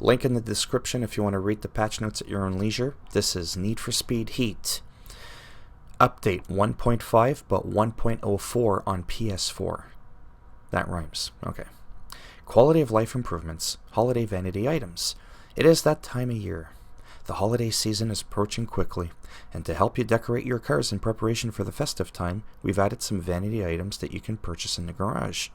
Link in the description if you want to read the patch notes at your own leisure. This is Need for Speed Heat. Update 1.5 but 1.04 on PS4. That rhymes. Okay. Quality of life improvements. Holiday vanity items. It is that time of year. The holiday season is approaching quickly, and to help you decorate your cars in preparation for the festive time, we've added some vanity items that you can purchase in the garage.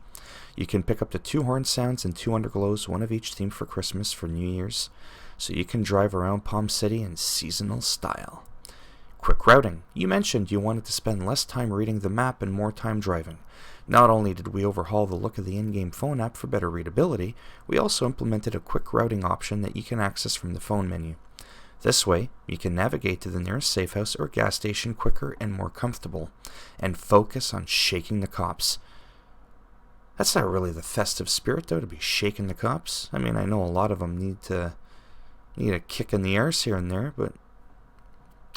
You can pick up to 2 horn sounds and 2 underglows, one of each theme for Christmas for New Year's, so you can drive around Palm City in seasonal style. Quick routing. You mentioned you wanted to spend less time reading the map and more time driving. Not only did we overhaul the look of the in-game phone app for better readability, we also implemented a quick routing option that you can access from the phone menu. This way, you can navigate to the nearest safe house or gas station quicker and more comfortable, and focus on shaking the cops. That's not really the festive spirit, though, to be shaking the cops. I mean, I know a lot of them need a kick in the arse here and there, but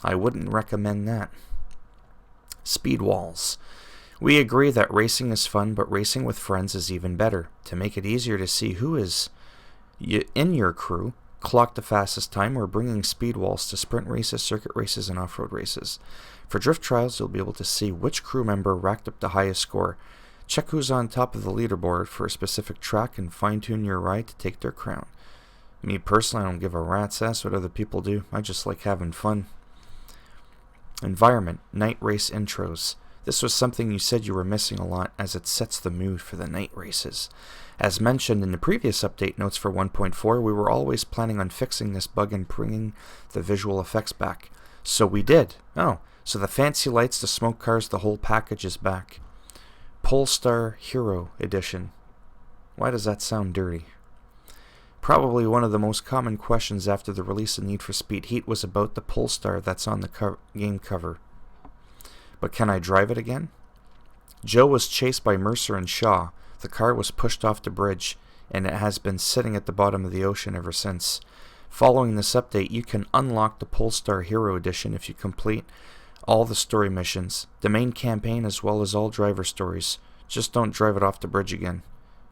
I wouldn't recommend that. Speed walls. We agree that racing is fun, but racing with friends is even better. To make it easier to see who is in your crew, clock the fastest time, we're bringing speed walls to sprint races, circuit races, and off-road races. For drift trials, you'll be able to see which crew member racked up the highest score. Check who's on top of the leaderboard for a specific track and fine-tune your ride to take their crown. Me personally, I don't give a rat's ass what other people do. I just like having fun. Environment. Night race intros. This was something you said you were missing a lot, as it sets the mood for the night races. As mentioned in the previous update notes for 1.4, we were always planning on fixing this bug and bringing the visual effects back. So we did. Oh, so the fancy lights, the smoke cars, the whole package is back. Polestar Hero Edition. Why does that sound dirty? Probably one of the most common questions after the release of Need for Speed Heat was about the Polestar that's on the game cover. But can I drive it again? Joe was chased by Mercer and Shaw. The car was pushed off the bridge, and it has been sitting at the bottom of the ocean ever since. Following this update, you can unlock the Polestar Hero Edition if you complete all the story missions, the main campaign, as well as all driver stories. Just don't drive it off the bridge again.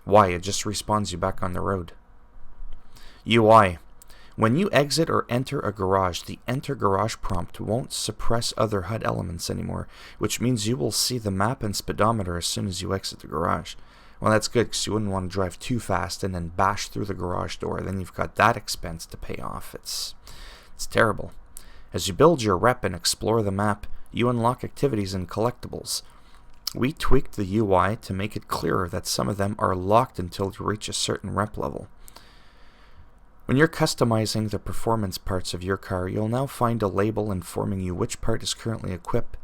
Why? It just respawns you back on the road. UI. When you exit or enter a garage, the Enter Garage prompt won't suppress other HUD elements anymore, which means you will see the map and speedometer as soon as you exit the garage. Well, that's good, because you wouldn't want to drive too fast and then bash through the garage door. Then you've got that expense to pay off. It's terrible. As you build your rep and explore the map, you unlock activities and collectibles. We tweaked the UI to make it clearer that some of them are locked until you reach a certain rep level. When you're customizing the performance parts of your car, you'll now find a label informing you which part is currently equipped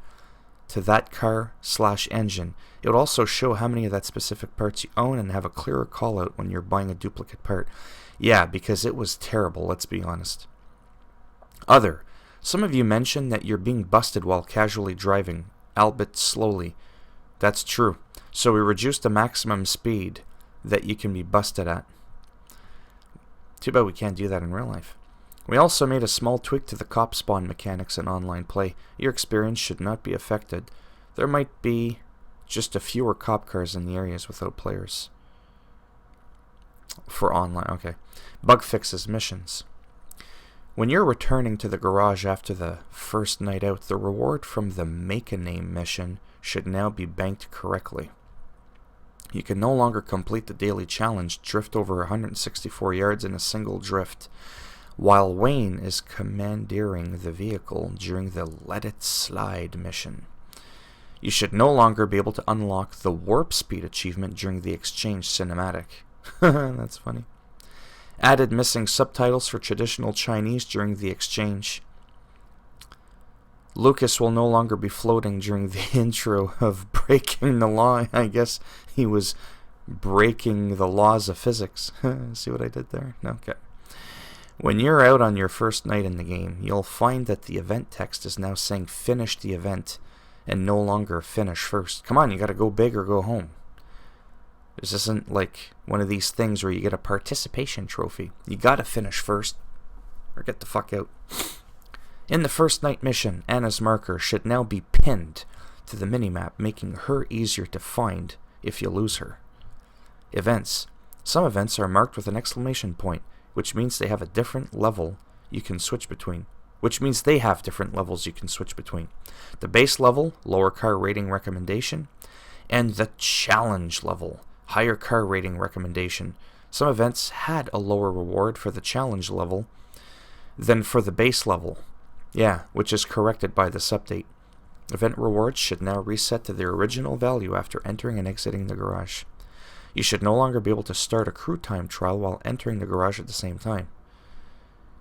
to that car/engine. It will also show how many of that specific parts you own and have a clearer call out when you're buying a duplicate part. Yeah, because it was terrible, let's be honest. Other. Some of you mentioned that you're being busted while casually driving, albeit slowly. That's true. So we reduced the maximum speed that you can be busted at. Too bad we can't do that in real life. We also made a small tweak to the cop spawn mechanics in online play. Your experience should not be affected. There might be just a fewer cop cars in the areas without players. For online, okay. Bug fixes missions. When you're returning to the garage after the first night out, the reward from the Make a Name mission should now be banked correctly. You can no longer complete the daily challenge, drift over 164 yards in a single drift, while Wayne is commandeering the vehicle during the Let It Slide mission. You should no longer be able to unlock the Warp Speed achievement during the Exchange cinematic. That's funny. Added missing subtitles for traditional Chinese during the Exchange. Lucas will no longer be floating during the intro of Breaking the Law. I guess he was breaking the laws of physics. See what I did there? Okay. When you're out on your first night in the game, you'll find that the event text is now saying finish the event and no longer finish first. Come on, you gotta go big or go home. This isn't like one of these things where you get a participation trophy. You gotta finish first or get the fuck out. In the first night mission, Anna's marker should now be pinned to the minimap, making her easier to find if you lose her. Events. Some events are marked with an exclamation point. which means they have a different level you can switch between. The base level, lower car rating recommendation, and the challenge level, higher car rating recommendation. Some events had a lower reward for the challenge level than for the base level. Yeah, which is corrected by this update. Event rewards should now reset to their original value after entering and exiting the garage. You should no longer be able to start a crew time trial while entering the garage at the same time.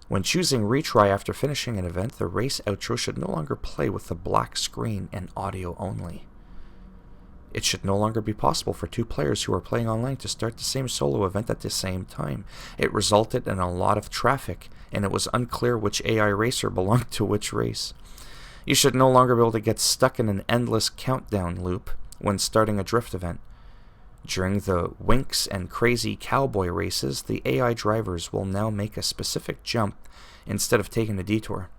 When choosing retry after finishing an event, the race outro should no longer play with the black screen and audio only. It should no longer be possible for two players who are playing online to start the same solo event at the same time. It resulted in a lot of traffic, and it was unclear which AI racer belonged to which race. You should no longer be able to get stuck in an endless countdown loop when starting a drift event. During the Winx and Crazy Cowboy races, the AI drivers will now make a specific jump instead of taking a detour.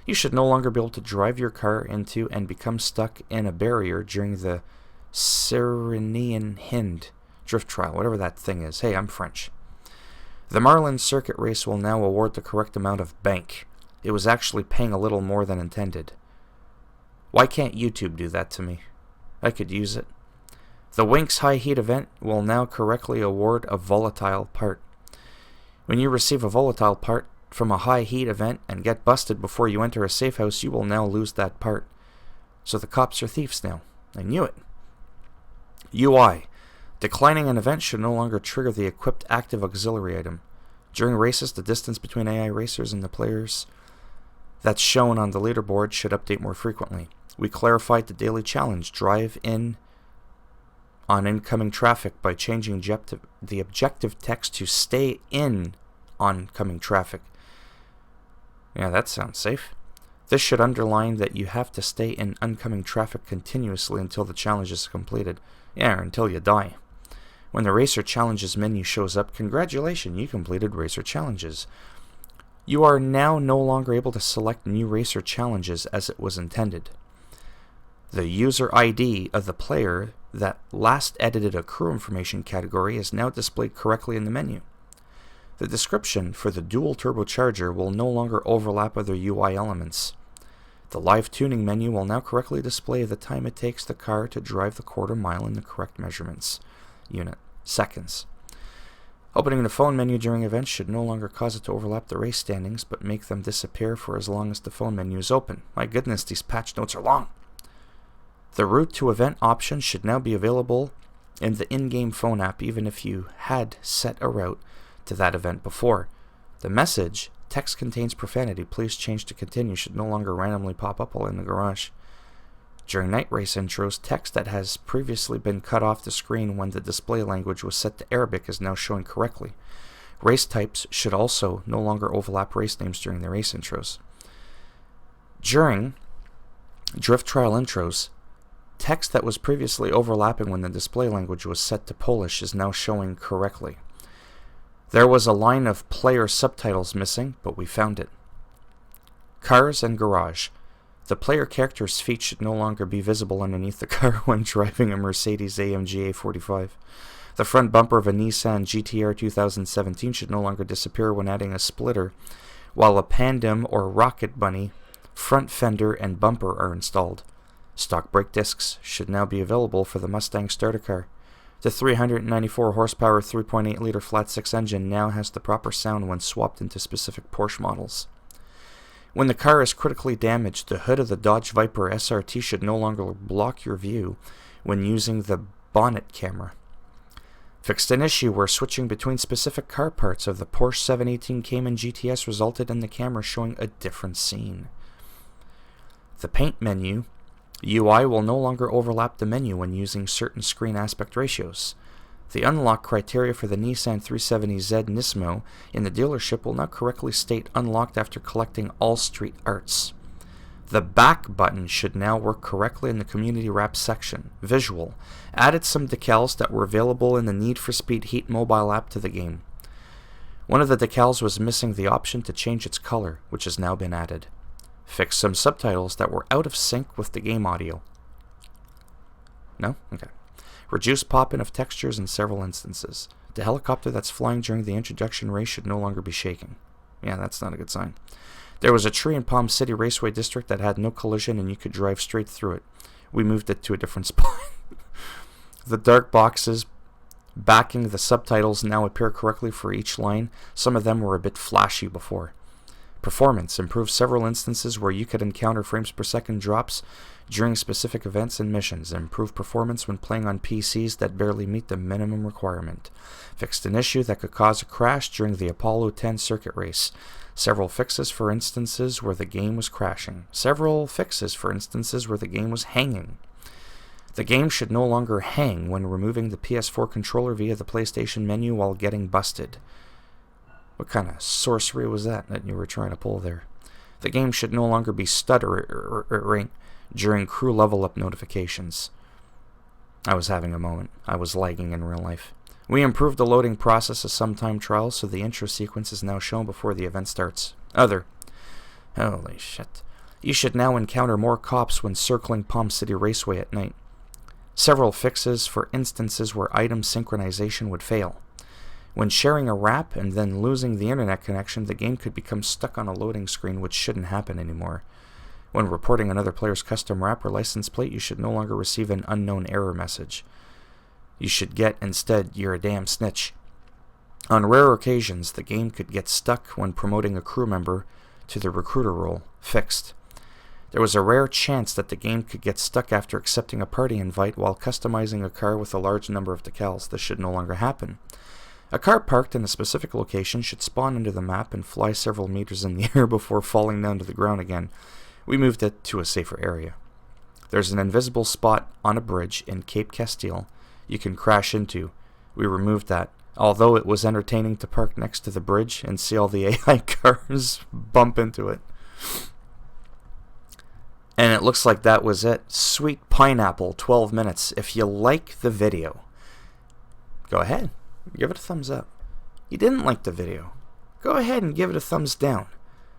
You should no longer be able to drive your car into and become stuck in a barrier during the Cyrenean Hind drift trial, whatever that thing is. Hey, I'm French. The Marlin Circuit race will now award the correct amount of bank. It was actually paying a little more than intended. Why can't YouTube do that to me? I could use it. The Winx High Heat event will now correctly award a volatile part. When you receive a volatile part from a high heat event and get busted before you enter a safe house, you will now lose that part. So the cops are thieves now. I knew it. UI. Declining an event should no longer trigger the equipped active auxiliary item. During races, the distance between AI racers and the players that's shown on the leaderboard should update more frequently. We clarified the daily challenge, drive in on incoming traffic, by changing the objective text to stay in oncoming traffic. Yeah, that sounds safe. This should underline that you have to stay in oncoming traffic continuously until the challenge is completed. Yeah, or until you die. When the Racer Challenges menu shows up, congratulations, you completed Racer Challenges. You are now no longer able to select new Racer Challenges as it was intended. The user ID of the player that last edited a crew information category is now displayed correctly in the menu. The description for the dual turbocharger will no longer overlap other UI elements. The live tuning menu will now correctly display the time it takes the car to drive the quarter mile in the correct measurements unit, seconds. Opening the phone menu during events should no longer cause it to overlap the race standings, but make them disappear for as long as the phone menu is open. My goodness, these patch notes are long. The route to event option should now be available in the in-game phone app, even if you had set a route to that event before. The message, text contains profanity, please change to continue, should no longer randomly pop up while in the garage. During night race intros, text that has previously been cut off the screen when the display language was set to Arabic is now showing correctly. Race types should also no longer overlap race names during the race intros. During drift trial intros, text that was previously overlapping when the display language was set to Polish is now showing correctly. There was a line of player subtitles missing, but we found it. Cars and garage. The player character's feet should no longer be visible underneath the car when driving a Mercedes-AMG A45. The front bumper of a Nissan GT-R 2017 should no longer disappear when adding a splitter, while a Pandem or Rocket Bunny front fender and bumper are installed. Stock brake discs should now be available for the Mustang starter car. The 394 horsepower 3.8-liter flat-six engine now has the proper sound when swapped into specific Porsche models. When the car is critically damaged, the hood of the Dodge Viper SRT should no longer block your view when using the bonnet camera. Fixed an issue where switching between specific car parts of the Porsche 718 Cayman GTS resulted in the camera showing a different scene. The paint menu UI will no longer overlap the menu when using certain screen aspect ratios. The unlock criteria for the Nissan 370Z Nismo in the dealership will now correctly state unlocked after collecting all street arts. The back button should now work correctly in the community wrap section. Visual. Added some decals that were available in the Need for Speed Heat mobile app to the game. One of the decals was missing the option to change its color, which has now been added. Fix some subtitles that were out of sync with the game audio. No? Okay. Reduce pop-in of textures in several instances. The helicopter that's flying during the introduction race should no longer be shaking. Yeah, that's not a good sign. There was a tree in Palm City Raceway District that had no collision and you could drive straight through it. We moved it to a different spot. The dark boxes backing the subtitles now appear correctly for each line. Some of them were a bit flashy before. Performance improved several instances where you could encounter frames per second drops during specific events and missions. Improved performance when playing on PCs that barely meet the minimum requirement. Fixed an issue that could cause a crash during the Apollo 10 circuit race. Several fixes for instances where the game was crashing. Several fixes for instances where the game was hanging. The game should no longer hang when removing the PS4 controller via the PlayStation menu while getting busted. What kind of sorcery was that you were trying to pull there? The game should no longer be stuttering during crew level up notifications. I was having a moment. I was lagging in real life. We improved the loading process of some time trials, so the intro sequence is now shown before the event starts. Holy shit. You should now encounter more cops when circling Palm City Raceway at night. Several fixes for instances where item synchronization would fail. When sharing a wrap and then losing the internet connection, the game could become stuck on a loading screen, which shouldn't happen anymore. When reporting another player's custom wrap or license plate, you should no longer receive an unknown error message. You should get instead, "You're a damn snitch." On rare occasions, the game could get stuck when promoting a crew member to the recruiter role. Fixed. There was a rare chance that the game could get stuck after accepting a party invite while customizing a car with a large number of decals. This should no longer happen. A car parked in a specific location should spawn into the map and fly several meters in the air before falling down to the ground again. We moved it to a safer area. There's an invisible spot on a bridge in Cape Castile you can crash into. We removed that, although it was entertaining to park next to the bridge and see all the AI cars bump into it. And it looks like that was it. Sweet Pineapple, 12 minutes. If you like the video, go ahead, give it a thumbs up. You didn't like the video, go ahead and give it a thumbs down.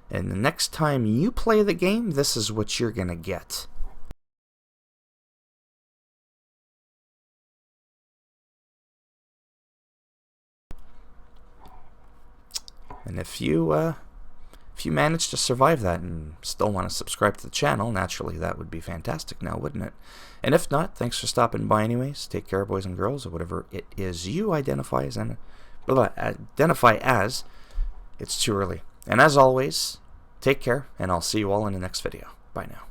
And the next time you play the game, this is what you're gonna get. And if you manage to survive that and still want to subscribe to the channel, naturally that would be fantastic now, wouldn't it? And if not, thanks for stopping by anyways. Take care, boys and girls, or whatever it is you identify as. It's too early. And as always, take care, and I'll see you all in the next video. Bye now.